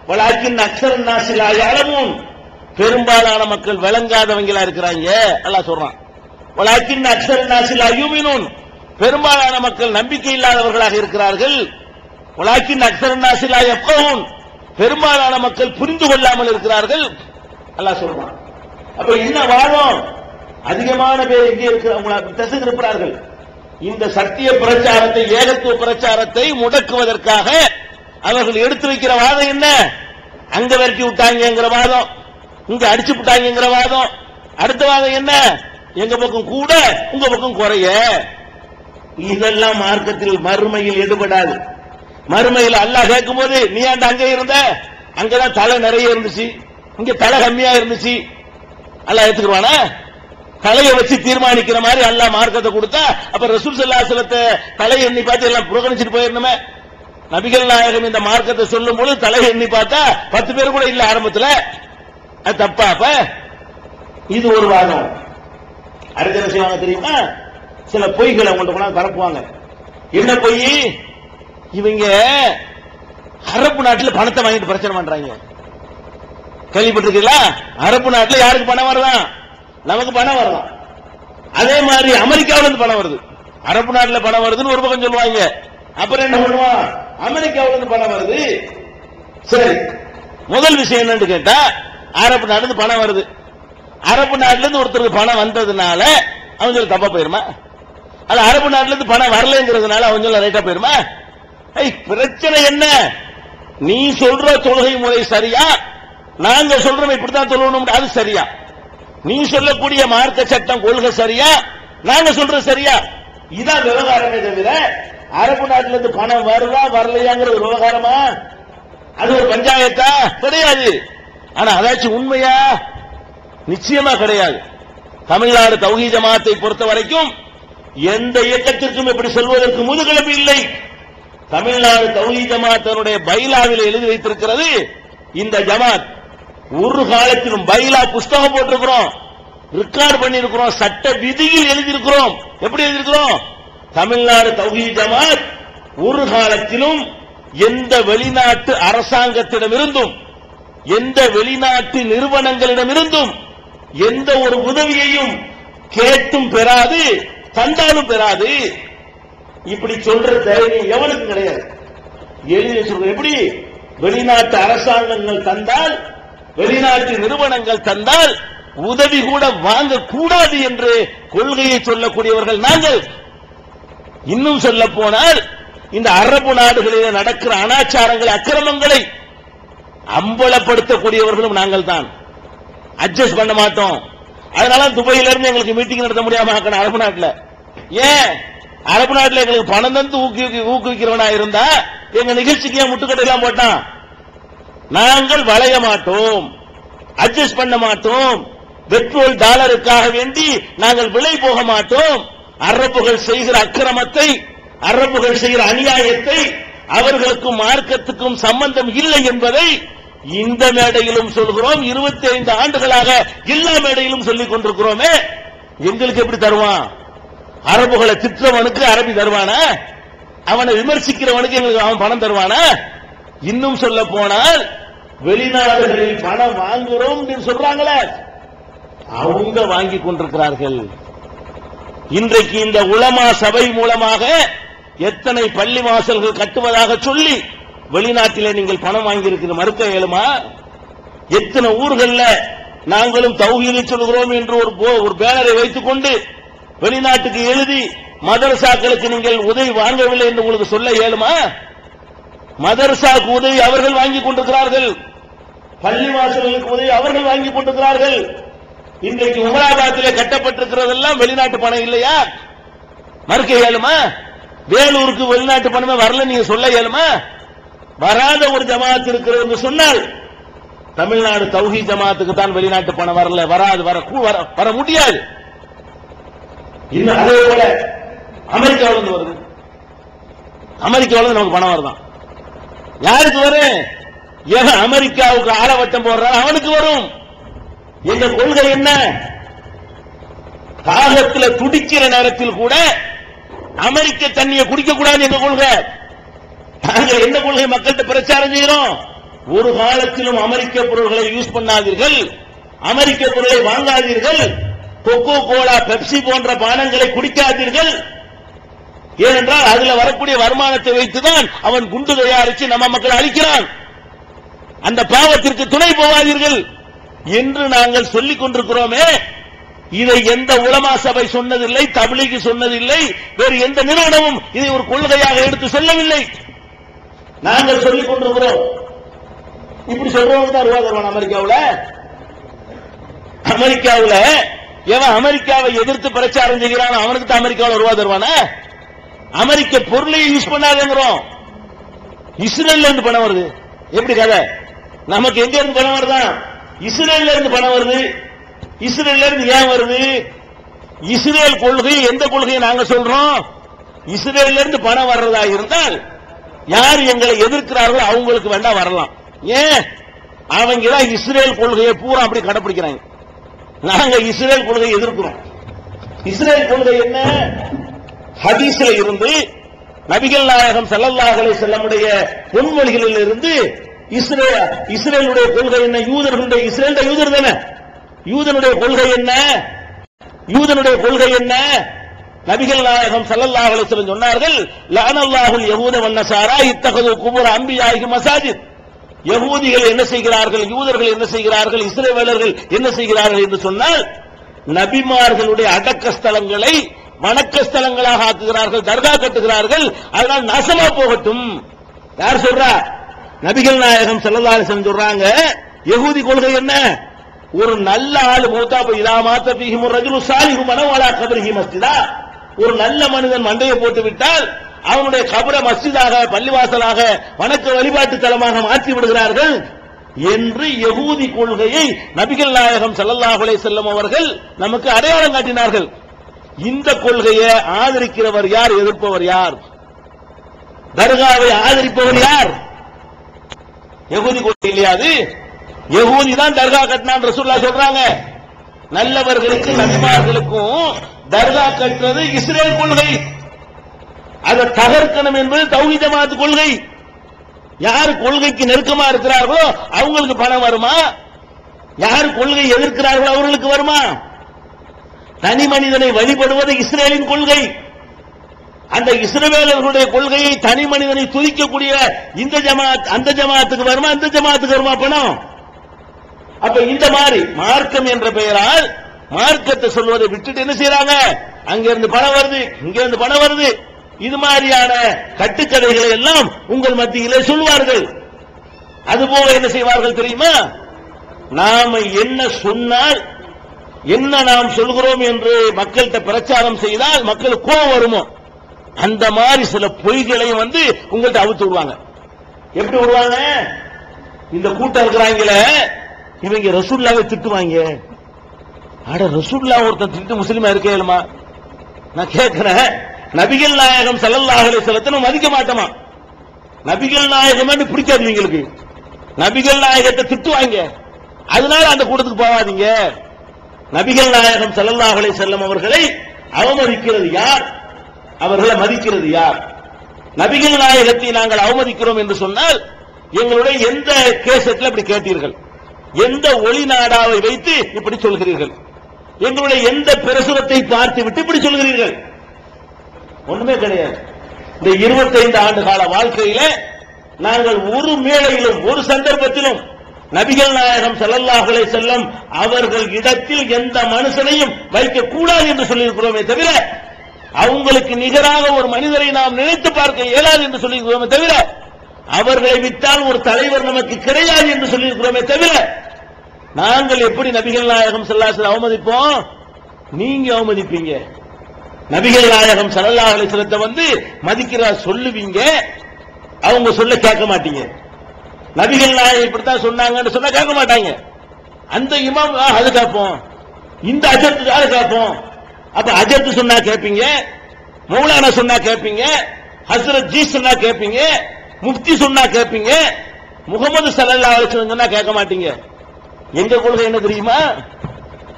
வலாக்கின் அக்ஸரன் நாஸி லா யஅலமூன், பெரும்பாலான மக்கள் விளங்காதவங்களா இருக்கிறாங்க அல்லாஹ் சொல்றான். வலாக்கின் அக்ஸரன் நாஸி லா யுமினூன், பெரும்பாலான மக்கள் நம்பிக்கை இல்லாதவர்களாக இருக்கிறார்கள். வலாக்கின் அக்ஸரன் நாஸி லா யஃகஹூன், பெரும்பாலான மக்கள் புரிந்து கொள்ளாமல் இருக்கிறார்கள் அல்லாஹ் சொல்றான். அப்ப என்ன வாதம்? அதிகமான பேர் எங்கே இருக்கிறார்கள்? இந்த சத்திய பிரச்சாரத்தை, ஏகத்துவ பிரச்சாரத்தை முடக்குவதற்காக அவர்கள் எடுத்து வைக்கிற வாதம் என்ன? அங்க விரட்டி விட்டாங்கிற வாதம், இங்க அடிச்சு விட்டாங்கிற வாதம். அடுத்த வாதம் என்ன? எங்க பக்கம் கூட உங்க பக்கம் குறைய. இதெல்லாம் மார்க்கத்தில் மறுமையில் எடுபடாது. மறுமையில் அல்லாஹ் கேட்கும் போது நீ ஆண்ட அங்க இருந்த, அங்கதான் தலை நிறைய இருந்துச்சு, இங்க தலை கம்மியா இருந்துச்சு, அல்லாஹ் ஏத்துக்குவானா? தலையை வச்சு தீர்மானிக்கிற மாதிரி அல்லாஹ் மார்க்கத்தை கொடுத்தா அப்ப ரசூல் ஸல்லல்லாஹு அலைஹி வஸல்லம் தலையை எண்ணி பார்த்து எல்லாம் புறக்கணிச்சிட்டு போயிருந்தோமே. நபிகள் நாயகம் இந்த மார்க்கத்தை சொல்லும் போது தலையை எண்ணி பார்த்தா 10 பேர் கூட இல்ல ஆரம்பத்தில். அது தப்பா? அப்ப இது ஒரு வாதம். அடுத்த என்ன செய்வாங்க தெரியுமா? சில பொய்களை கொண்டு போனா பரப்புவாங்க. என்ன பொய்? இவங்க அரபு நாட்டில் பணத்தை வாங்கிட்டு பிரச்சனை பண்றாங்க. கேள்விப்பட்டிருக்கீங்களா? அரபு நாட்டில் யாருக்கு பணம் வரலாம்? நமக்கு பணம் வரலாம். அதே மாதிரி அமெரிக்காவில இருந்து பணம் வருது. அரபு நாட்டில் பணம் வருதுன்னு ஒரு பக்கம் சொல்லுவாங்க. அப்புறம் என்ன பண்ணுவான்? அமெரிக்காவில இருந்து பணம் வருது. சரி, முதல் விஷயம் என்னன்னு கேட்டா, அரபு நாட்டுல இருந்து பணம் வருது. அரபு நாட்டில இருந்து ஒருத்தருக்கு பணம் வந்ததுனால அவங்க சொல்ல தப்பா போயிருமா? அது அரபு நாட்டில இருந்து பணம் வரலங்கிறதுனால அவங்க சொல்ல ரைட்டா போயிருமா? பிரச்சனை என்ன? நீ சொல்ற தொழுகை முறை சரியா, நாங்க சொல்றோம் இப்படித்தான் தொழுகணும், அது சரியா? நீ சொல்லக்கூடிய மார்க்க சட்டம் கொள்கை சரியா, நாங்க சொல்றது சரியா? இதான் விவகாரமே தவிர அரபு நாட்டில இருந்து பணம் வருதா வரலையாங்கிற ஒரு விவகாரமா? அது ஒரு பஞ்சாயத்தா? கிடையாது. ஆனா அதாச்சும் உண்மையா? நிச்சயமா கிடையாது. தமிழ்நாடு தௌஹீத் ஜமாத்தை பொறுத்த வரைக்கும் எந்த இயக்கத்திற்கும் இப்படி சொல்வதற்கு முதுகெலும்பு இல்லை. தமிழ்நாடு தௌஹீத் ஜமாத்தினுடைய பைலாவில் எழுதி வைத்திருக்கிறது, இந்த ஜமாத் ஒரு காலத்திலும் பைலா புஸ்தகம் போட்டிருக்கிறோம், ரெக்கார்டு பண்ணியிருக்கிறோம், சட்ட விதியில் எழுதியிருக்கிறோம். எப்படி எழுதியிருக்கிறோம்? தமிழ்நாடு தௌஹீத் ஜமாத் ஒரு காலத்திலும் எந்த வெளிநாட்டு அரசாங்கத்திடமிருந்தும் எந்த வெளிநாட்டு நிறுவனங்களிடமிருந்தும் எந்த ஒரு உதவியையும் கேட்டும் பெறாது, தந்தாலும் பெறாது. இப்படி சொல்ற தைரியம் எவனுக்கும் கிடையாது. எழுதி சொல்ற எப்படி? வெளிநாட்டு அரசாங்கங்கள் தந்தால், வெளிநாட்டு நிறுவனங்கள் தந்தால் உதவி கூட வாங்க கூடாது என்று கொள்கையை சொல்லக்கூடியவர்கள் நாங்கள். இன்னும் சொல்ல போனால் இந்த அரபு நாடுகளில் நடக்கிற அனாச்சாரங்களை, அக்கிரமங்களை அம்பலப்படுத்தக்கூடியவர்களும் நாங்கள் தான். அட்ஜஸ்ட் பண்ண மாட்டோம். அதனால துபாயில இருந்து எங்களுக்கு மீட்டிங் நடத்த முடியாம அரபு நாட்டில். ஏன்? அரபு நாட்டில் எங்களுக்கு பணம் தந்து ஊக்குவிக்கிறவனா இருந்தா எங்க நிகழ்ச்சிக்கு ஏன் முட்டுக்கட்டை எல்லாம் போட்டான்? நாங்கள் வளைய மாட்டோம், அட்ஜஸ்ட் பண்ண மாட்டோம். பெட்ரோல் டாலருக்காக வேண்டி நாங்கள் விலை போக மாட்டோம். அரபுகள் செய்கிற அக்கிரமத்தை, அரபுகள் செய்கிற அநியாயத்தை, அவர்களுக்கும் மார்க்கத்துக்கும் சம்பந்தம் இல்லை என்பதை இந்த மேடையிலும் சொல்கிறோம். 25 ஆண்டுகளாக எல்லா மேடையிலும் சொல்லிக் கொண்டிருக்கிறோமே. எங்களுக்கு எப்படி தருவான்? அரபுகளை திட்டவனுக்கு அரபி தருவானா? அவனை விமர்சிக்கிறவனுக்கு எங்களுக்கு அவன் பணம் தருவானா? இன்னும் சொல்ல போனால் வெளிநாடுகளில் பணம் வாங்குறோம் என்று சொல்றாங்களே, அவங்க வாங்கி கொண்டிருக்கிறார்கள். இன்றைக்கு இந்த உலமா சபை மூலமாக எத்தனை பள்ளி வாசல்கள் கட்டுவதாக சொல்லி வெளிநாட்டிலே நீங்கள் பணம் வாங்கியிருக்கிற மறுக்க இயலுமா? எத்தனை ஊர்கள்ல நாங்களும் தௌஹீதை சொல்கிறோம் என்று ஒரு பேனரை வைத்துக் கொண்டு வெளிநாட்டுக்கு எழுதி மதரசாக்களுக்கு நீங்கள் உதவி வாங்கவில்லை என்று உங்களுக்கு சொல்ல இயலுமா? மதரசாக்கு உதவி அவர்கள் வாங்கிக் கொண்டிருக்கிறார்கள், பள்ளிவாசல்களுக்கு உதவி அவர்கள் வாங்கிக் கொண்டிருக்கிறார்கள். இன்றைக்கு உமராபாத்திலே கட்டப்பட்டிருக்கிறதெல்லாம் வெளிநாட்டு பணம் இல்லையா? மறுக்க இயலுமா? வேலூருக்கு வெளிநாட்டு பணமே வரல நீங்க சொல்ல இயலுமா? வராத ஒரு ஜமாத் இருக்கிறது என்று சொன்னால் தமிழ்நாடு தௌஹீத் ஜமாத்துக்கு தான் வெளிநாட்டு பணம் வரல, வராது, வர முடியாது. இன்னும் அதே போல அமெரிக்காவில இருந்து வருது. அமெரிக்காவில இருந்து நமக்கு பணம் வருதான். யாருக்கு வரும்? ஏன் அமெரிக்காவுக்கு ஆலவட்டம் போடுறான் அவனுக்கு வரும். எங்க கொள்கை என்ன? தாகத்தில் துடிக்கிற நேரத்தில் கூட அமெரிக்க தண்ணியை குடிக்க கூடாது எங்க கொள்கை. நாங்கள் என்ன கொள்கை மக்கள்கிட்ட பிரச்சாரம் செய்கிறோம்? ஒரு காலத்திலும் அமெரிக்க பொருள்களை யூஸ் பண்ணாதீர்கள், அமெரிக்க பொருளை வாங்காதீர்கள், கொக்கோ கோலா பெப்சி போன்ற பானங்களை குடிக்காதீர்கள். ஏனென்றால் அதுல வரக்கூடிய வருமானத்தை வைத்துதான் அவன் குண்டு தயாரித்து நம்ம மக்களை அழிக்கிறான். அந்த பாவத்திற்கு துணை போகாதீர்கள் என்று நாங்கள் சொல்லிக் கொண்டிருக்கிறோமே. இதை எந்த உலமா சபை சொன்னதில்லை, தப்லீக் சொன்னதில்லை, வேறு எந்த நிறுவனமும் இதை ஒரு கொள்கையாக எடுத்து சொல்லவில்லை. நாங்கள் சொல்லிக் கொண்டிருக்கிறோம். இப்படி சொல்றவங்க தான் ரூபா தருவான். அமெரிக்காவில் எவன் அமெரிக்காவை எதிர்த்து பிரச்சாரம் செய்கிறான் அவனுக்கு தான் அமெரிக்காவில் ரூபா தருவானா? அமெரிக்க பொருளை யூஸ் பண்ணாதேங்கிறோம். இஸ்ரேல்ல இருந்து பணம் வருது. எப்படி கதை? நமக்கு எங்க இருந்து பணம் வருதான்? இஸ்ரேல்ல இருந்து பணம் வருது. இஸ்ரேல்ல இருந்து ஏன் வருது? இஸ்ரேல் கொள்கை எந்த கொள்கையை நாங்க சொல்றோம்? இஸ்ரேல்ல இருந்து பணம் வர்றதா இருந்தால் யார் எங்களை எதிர்க்கிறார்களோ அவங்களுக்கு வேண்டா வரலாம். ஏன்? அவங்க தான் இஸ்ரேல் கொள்கையை பூரா அப்படி கடைபிடிக்கிறாங்க. நாங்க இஸ்ரேல் கொள்கையை எதிர்க்கிறோம். இஸ்ரேல் கொள்கை என்ன? ஹதீஸ்ல இருந்து நபிகள் நாயகம் ஸல்லல்லாஹு அலைஹி வஸல்லமுடைய பொன்மொழிகளில் இருந்து இஸ்ரேலுடைய கொள்கை என்ன? யூதர்களுடைய இஸ்ரேல் யூதர் தானே. யூதனுடைய கொள்கை என்ன? யூதனுடைய கொள்கை என்ன? நபிகள் நாயகம் ஸல்லல்லாஹு அலைஹி வஸல்லம் சொன்னார்கள், லஅனல்லாஹுல் யஹூத வன்னஸாரா இத்தகது குபூர் அன்பியாஹி மசாஜித். யகூதிகள் என்ன செய்கிறார்கள், யூதர்கள் என்ன செய்கிறார்கள், இஸ்ரவேலர்கள் என்ன செய்கிறார்கள் என்று சொன்னால் நபிமார்களுடைய அடக்க ஸ்தலங்களை வணக்க ஸ்தலங்களாக ஆக்குகிறார்கள், தர்கா கட்டுகிறார்கள். அதனால் நாசமா போகட்டும். யார் சொல்றா? நபிகள் நாயகம் ஸல்லல்லாஹு அலைஹி வஸல்லம் சொல்றாங்க. யகூதி கொள்கை என்ன? ஒரு நல்ல ஆளு மூத்தா போய் இதா மாத்த ஃபீஹிம் ரஜுலு சாலிஹு மனவலா கப்ரிஹி மஸ்ஜிதா. ஒரு நல்ல மனிதன் மண்டையை போட்டு விட்டால் அவனுடைய கபரை மஸ்ஜிதாக, பள்ளிவாசலாக, வணக்க வழிபாட்டு தலமாக மாற்றி விடுகிறார்கள் என்று யகூதி கொள்கையை நபிகள் நாயகம் ஸல்லல்லாஹு அலைஹி வஸல்லம் அவர்கள் நமக்கு அடையாளம் காட்டினார்கள். இந்த கொள்கையை ஆதரிக்கிறவர் யார், எதிர்ப்பவர் யார்? தர்காவை ஆதரிப்பவர் யார்? யகூதி கொள்கை இல்லையா அது? யகூதி தான் தர்கா கட்டினான் ரசூலுல்லாஹ் சொல்றாங்க. நல்லவர்களுக்கு நபிமார்களுக்கும் தர்கா கட்டுறது இஸ்ரேல் கொள்கை. அதை தகர்க்கணும் என்பது தௌஹீத் ஜமாஅத் கொள்கை. யார் கொள்கைக்கு நெருக்கமா இருக்கிறார்களோ அவங்களுக்கு பணம் வருமா? யார் கொள்கை எதிர்க்கிறார்களோ அவர்களுக்கு வருமா? தனி மனிதனை வழிபடுவது இஸ்ரேலின் கொள்கை. அந்த இஸ்ரவேலர்களுடைய கொள்கையை தனி மனிதனை துதிக்கக்கூடிய இந்த ஜமாத் அந்த ஜமாத்துக்கு வருமா? இந்த ஜமாத்துக்கு வருமா பணம்? அப்ப இந்த மாதிரி மார்க்கம் என்ற பெயரால் மார்க்கத்தை சொல்வதை விட்டுட்டு என்ன செய்யறாங்க? அங்கிருந்து பணம் வருது, இங்கிருந்து பணம் வருது. இது மாதிரியான கட்டுக்கதைகளை எல்லாம் உங்கள் மத்தியிலே சொல்வார்கள். அதுபோல என்ன செய்வார்கள் தெரியுமா? நாம என்ன சொன்னால், என்ன நாம் சொல்கிறோம் என்று மக்கள்கிட்ட பிரச்சாரம் செய்தால் மக்களுக்கு கோபம் வருமோ அந்த மாதிரி சில பொய்களையும் உங்கள்கிட்ட அவுத்து விடுவாங்க. எப்படி விடுவாங்க? இந்த கூட்டம் இருக்கிறாங்களே இவங்க ரசூலுல்லாவை திட்டுவாங்க. அட ரசூலுல்லா ஒருத்தன் திட்டு முஸ்லிமா இருக்கேலுமா? நான் கேட்கிறேன், நபிகள் நாயகம் ஸல்லல்லாஹு அலைஹி வஸல்லம் மதிக்க மாட்டோமா? நபிகள் நாயகம் பிடிக்காது இவங்களுக்கு. நபிகள் நாயகத்தை திட்டுவாங்க. அதனால அந்த கூட்டத்துக்கு போகாதீங்க. நபிகள் நாயகம் ஸல்லல்லாஹு அலைஹி வஸல்லம் அவர்களை அவமதிக்கிறது யார்? அவர்களை மதிக்கிறது யார்? நபிகள் நாயகத்தை நாங்கள் அவமதிக்கிறோம் என்று சொன்னால் எங்களுடைய எந்த கேசட்ல இப்படி கேட்டீர்கள்? எந்த ஒளி நாடாவை வைத்து இப்படி சொல்கிறீர்கள்? எங்களுடைய எந்த பிரசுரத்தை பார்த்து விட்டு இப்படி சொல்கிறீர்கள்? ஒண்ணுமே கிடையாது. இந்த 25 ஆண்டு கால வாழ்க்கையில நாங்கள் ஒரு மேடையிலும் ஒரு சந்தர்ப்பத்திலும் நபிகள் நாயகம் ஸல்லல்லாஹு அலைஹி வஸல்லம் அவர்கள் இடத்தில் எந்த மனுஷனையும் வைக்க கூடாது என்று சொல்லியிருக்கிறோமே தவிர, அவங்களுக்கு நிகராக ஒரு மனிதரை நாம் நினைத்து பார்க்க இயலாது என்று சொல்லியிருக்கிறோமே தவிர, அவர்களை விட்டால் ஒரு தலைவர் நமக்கு கிடையாது என்று சொல்லியிருக்கிறோமே தவிர, நாங்கள் எப்படி நபிகள் நாயகம் ஸல்லல்லாஹு அலைஹி வஸல்லம் அவமதிப்போம்? நீங்க அவமதிப்பீங்க. நபிகள் நாயகம் ஸல்லல்லாஹு அலைஹி வஸல்லத்தை மதிக்கிறா சொல்லுவீங்க, அவங்க சொல்ல கேட்க மாட்டீங்க. நபிகள் நாயகம் இப்படித்தான் சொன்னாங்கன்னு சொன்னா கேட்க மாட்டாங்க. அந்த இமாம் அது கேட்போம், இந்த அஜத்துக்காக கேட்போம். அப்ப அஜத்து சொன்னா கேட்பீங்க, மௌலானா சொன்னா கேட்பீங்க, ஹஸ்ரத் ஜி சொன்னா கேட்பீங்க, முஃப்தி சொன்னா கேட்பீங்க, முகமது ஸல்லல்லாஹு அலைஹி வஸல்லம் சொன்னா கேட்க மாட்டீங்க. எங்க கொள்கை என்ன தெரியுமா?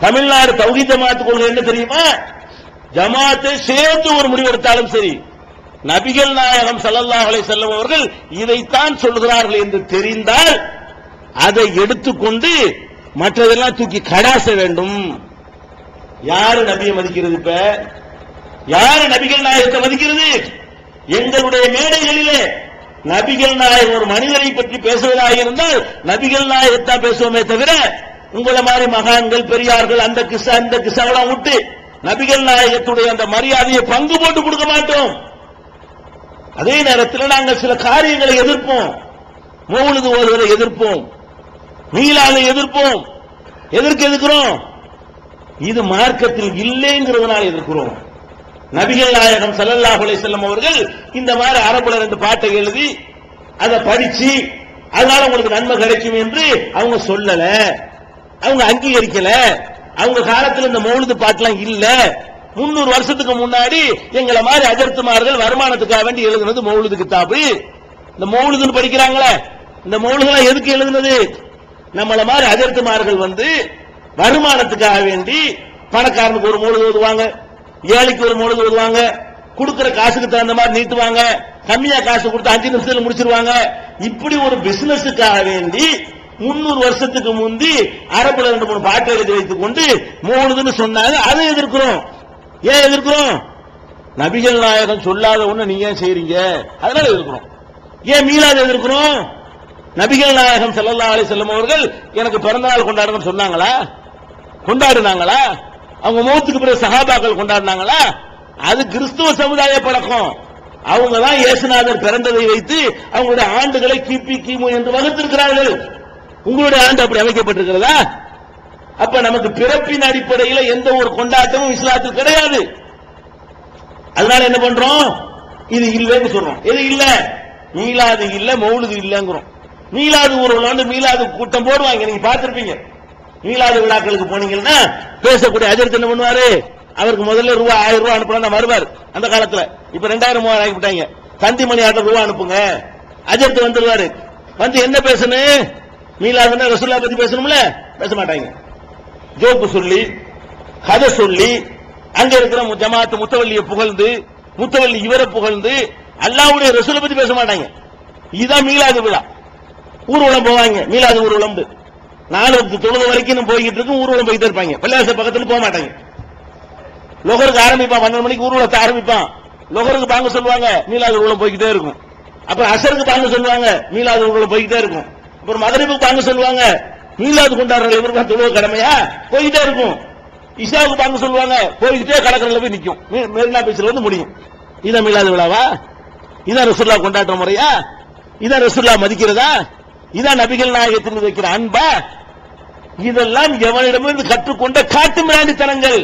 தமிழ்நாடு தௌஹீத் ஜமாஅத் கொள்கை என்ன தெரியுமா? ஜமாத்தை சேர்த்து ஒரு முடிவெடுத்தாலும் சரி, நபிகள் நாயகம் ஸல்லல்லாஹு அலைஹி வஸல்லம் அவர்கள் இதைத்தான் சொல்கிறார்கள் என்று தெரிந்தால் அதை எடுத்துக்கொண்டு மற்றதெல்லாம் தூக்கி கடாச வேண்டும். யாரு நபியை மதிக்கிறது? இப்ப யாரு நபிகள் நாயகத்தை மதிக்கிறது? எங்களுடைய மேடைகளிலே நபிகள் நாயகம் ஒரு மனிதரை பற்றி பேசுவதாக இருந்தால் நபிகள் நாயகத்தான் பேசுவோமே தவிர உங்களை மாதிரி மகான்கள் பெரியார்கள் அந்த கிஸ்ஸா இந்த கிஸ்ஸாவெல்லாம் விட்டு நபிகள் நாயகத்துடைய அந்த மரியாதையை பங்கு போட்டு கொடுக்க மாட்டோம். அதே நேரத்தில் நாங்கள் சில காரியங்களை எதிர்ப்போம். மௌலிது ஓதுவதை எதிர்ப்போம், மீலாதை எதிர்ப்போம். எதற்கு எதிர்க்கிறோம்? இது மார்க்கத்தில் இல்லைங்கிறதுனால எதிர்க்கிறோம். நபிகள் நாயகம் ஸல்லல்லாஹு அலைஹி வஸல்லம் அவர்கள் இந்த மாதிரி அரபுல 2 பாட்டை எழுதி அதை படிச்சு அதனால உங்களுக்கு நன்மை கிடைக்கும் என்று அவங்க சொல்லல, அவங்க அங்கீகரிக்கல. அவங்க காலத்தில் இந்த மௌலிது பாட்டுலாம் இல்ல. 300 வருஷத்துக்கு முன்னாடி எங்களை மாதிரி அஜர்த்துமார்கள் வருமானத்துக்காக வேண்டி எழுதுனது மௌலிது கிதாபு. இந்த மௌலிதுன்னு படிக்கிறாங்களே, இந்த மௌலிதுலாம் எதுக்கு எழுதுனது? நம்மள மாதிரி அஜர்த்துமார்கள் வருமானத்துக்காக வேண்டி பணக்காரனுக்கு ஒரு மௌலிது ஓதுவாங்க, ஏழைக்கு ஒரு மௌலிது ஓதுவாங்க, கொடுக்கிற காசுக்கு தகுந்த மாதிரி நீட்டுவாங்க, கம்மியா காசு கொடுத்து 5 நிமிஷத்துல முடிச்சிருவாங்க. இப்படி ஒரு பிசினஸுக்காக வேண்டி 300 வருஷத்துக்கு முந்தி அரபுல 2-3 பாட்டை எழுதி வைத்துக் கொண்டு மௌலிதுன்னு சொன்னாங்க. அதை எதிர்க்கிறோம். ஏன் எதிர்க்கிறோம்? நபிகள் நாயகம் சொல்லாத ஒண்ணு நீங்க ஏன் செய்றீங்க? அதனால எதிர்க்கிறோம். ஏன் மீலாது எதிர்க்கிறோம்? நபிகள் நாயகம் ஸல்லல்லாஹு அலைஹி வஸல்லம் அவர்கள் எனக்கு பிறந்தநாள் கொண்டாடுங்க சொன்னாங்களா? கொண்டாடுனாங்களா? அவங்க மௌத்துக்கு பிறகு சஹாபாக்கள் கொண்டாடினாங்களா? அது கிறிஸ்துவ சமுதாய பழக்கம். அவங்க தான் இயேசுநாதர் பிறந்ததை வைத்து அவங்களுடைய ஆண்டுகளை கிபி கிமு என்று வகுத்திருக்கிறார்கள். உங்களுடைய ஆண்டு அப்படி அமைக்கப்பட்டிருக்கிறதா? அப்ப நமக்கு பிறப்பின் அடிப்படையில் எந்த ஒரு கொண்டாட்டமும் இஸ்லாத்தில் கிடையாது. அதனால என்ன பண்றோம்? இது இல்லைன்னு சொல்றோம். எது இல்ல? மீலாது இல்ல, மௌலிது இல்லங்கிறோம். மீலாது ஊர்வலம் மீலாது கூட்டம் போடுவாங்க, நீங்க பார்த்திருப்பீங்க. மீலாது விழாக்களுக்கு போனீங்கன்னா பேசக்கூடிய அஜர்த் என்ன பண்ணுவாரு? அவருக்கு முதல்ல ரூபா 1000 ரூபாய் அனுப்பலாம் வருவார். அந்த காலத்துல இப்ப 2000 3000 ஆகிவிட்டாங்க. தந்திமணி ஆட்ட ரூபா அனுப்புங்க, அஜர்த் வந்துருவாரு. வந்து என்ன பேசணும்? மீலாதுன்னா ரசூலுல்லாஹ் பத்தி பேசணும்ல, பேச மாட்டாங்க. ஜோக்கு சொல்லி கதை சொல்லி அங்க இருக்கிற ஜமாத் முத்தவல்லியை புகழ்ந்து முத்தவல்லி இவரை புகழ்ந்து அல்லாஹ்வுடைய ரசூலை பத்தி பேச மாட்டாங்க. இதுதான் மீலாது விழா. ஊர்வலம் போவாங்க, மீலாது ஊர்வலம் 4 வக்து தொழுகை வரைக்கும் போய்கிட்டு இருக்கும். ஊர்வலம் போயிட்டு இருப்பாங்க, பள்ளிவாசல் பக்கத்துல போக மாட்டாங்க. லொஹருக்கு ஆரம்பிப்பான், 12 மணிக்கு ஊர்வலத்தை ஆரம்பிப்பான். லொஹருக்கு பாங்க சொல்லுவாங்க, மீலாது ஊர்வலம் போய்கிட்டே இருக்கும். அப்புறம் அசருக்கு பாங்க சொல்லுவாங்க, மீலாது ஊர்வலம் போய்கிட்டே இருக்கும். அப்புறம் மகரிபுக்கு பாங்க சொல்லுவாங்க, மீலாது கொண்டாடுற இவருக்கு தொழுகை கடமையா போய்கிட்டே இருக்கும். இஷாவுக்கு பாங்க சொல்லுவாங்க, போய்கிட்டே கடற்கரையில் போய் நிற்கும், மெரினா பீச்ல முடியும். இதான் மீலாது விழாவா? இதான் ரசூலுல்லாஹ் கொண்டாடுற முறையா? இதான் ரசூலுல்லாஹ் மதிக்கிறதா? இதான் நபிகள் நாயகத்தின் வைக்கிற அன்பா? இதெல்லாம் எவனிடமிருந்து கற்றுக்கொண்ட காட்டு மிராண்டித்தனங்கள்.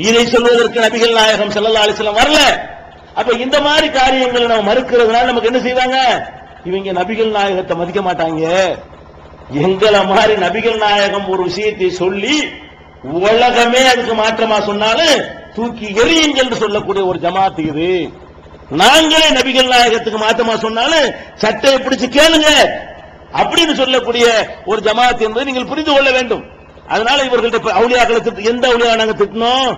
இதை சொல்வதற்கு நபிகள் நாயகம் ஸல்லல்லாஹு அலைஹி வஸல்லம் வரல. அப்ப இந்த மாதிரி காரியங்களை நம்ம மறுக்கிறதுனால நமக்கு என்ன செய்வாங்க? இவங்க நபிகள் நாயகத்தை மதிக்க மாட்டாங்க. எங்களை மாதிரி நபிகள் நாயகம் ஒரு விஷயத்தை சொல்லி உலகமே அதுக்கு மாற்றமா சொன்னாலும் தூக்கி எறியுங்கள் என்று சொல்லக்கூடிய ஒரு ஜமாத் இது. நாங்களே நபிகள் நாயகத்துக்கு மாற்றமா சொன்னாலும் சட்டையை பிடிச்சு கேளுங்க அப்படின்னு சொல்லக்கூடிய ஒரு ஜமாத் என்பதை நீங்கள் புரிந்து கொள்ள வேண்டும். அதனால இவர்கள்ட்ட அவுலியாக்களை எந்த அவுலியா நாங்க திட்டணும்?